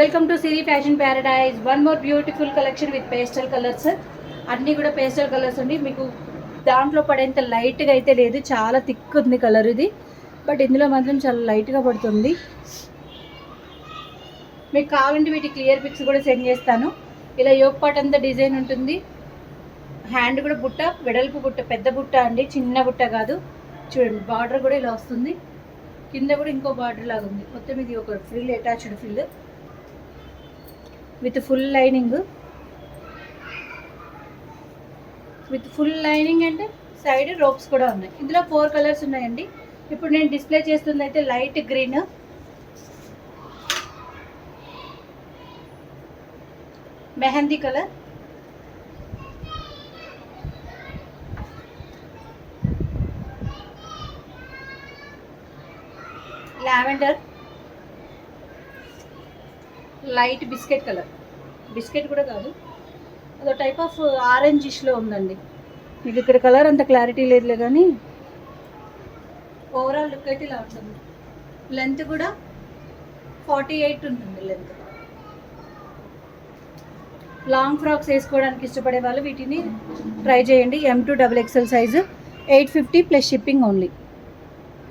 Welcome to Siri fashion Paradise. One more beautiful collection with pastel colours. అన్నీ కూడా pastel colours అండి. మీకు దాంట్లో పడేంత లైట్గా అయితే లేదు, చాలా థిక్ ఉంది కలర్ ఇది. బట్ ఇందులో మాత్రం చాలా లైట్గా పడుతుంది. మీకు కావాలంటే వీటి క్లియర్ పిక్స్ కూడా సెండ్ చేస్తాను. ఇలా యోక్ పార్ట్ అంతా డిజైన్ ఉంటుంది. హ్యాండ్ కూడా బుట్ట, వెడల్పు బుట్ట, పెద్ద బుట్ట అండి, చిన్న బుట్ట కాదు. చూడండి బార్డర్ కూడా ఇలా వస్తుంది. కింద కూడా ఇంకో బార్డర్ లాగా ఉంది. మొత్తం ఇది ఒక frill, attached frill with full lining. With full lining అంటే సైడ్ రోప్స్ కూడా ఉన్నాయి. ఇందులో 4 కలర్స్ ఉన్నాయండి. ఇప్పుడు నేను డిస్ప్లే చేస్తుంది అయితే light green, mehndi colour, lavender, light biscuit colour. Biscuit కూడా కాదు, అదో టైప్ ఆఫ్ ఆరెంజిష్లో ఉందండి. మీకు ఇక్కడ కలర్ అంత క్లారిటీ లేదులే, కానీ ఓవరాల్ లుక్ అయితే ఇలా ఉంటుంది. లెంత్ కూడా 48 ఉంటుంది లెంత్. లాంగ్ ఫ్రాక్స్ వేసుకోవడానికి ఇష్టపడే వాళ్ళు వీటిని ట్రై చేయండి. M2 XXL size 850 plus shipping only.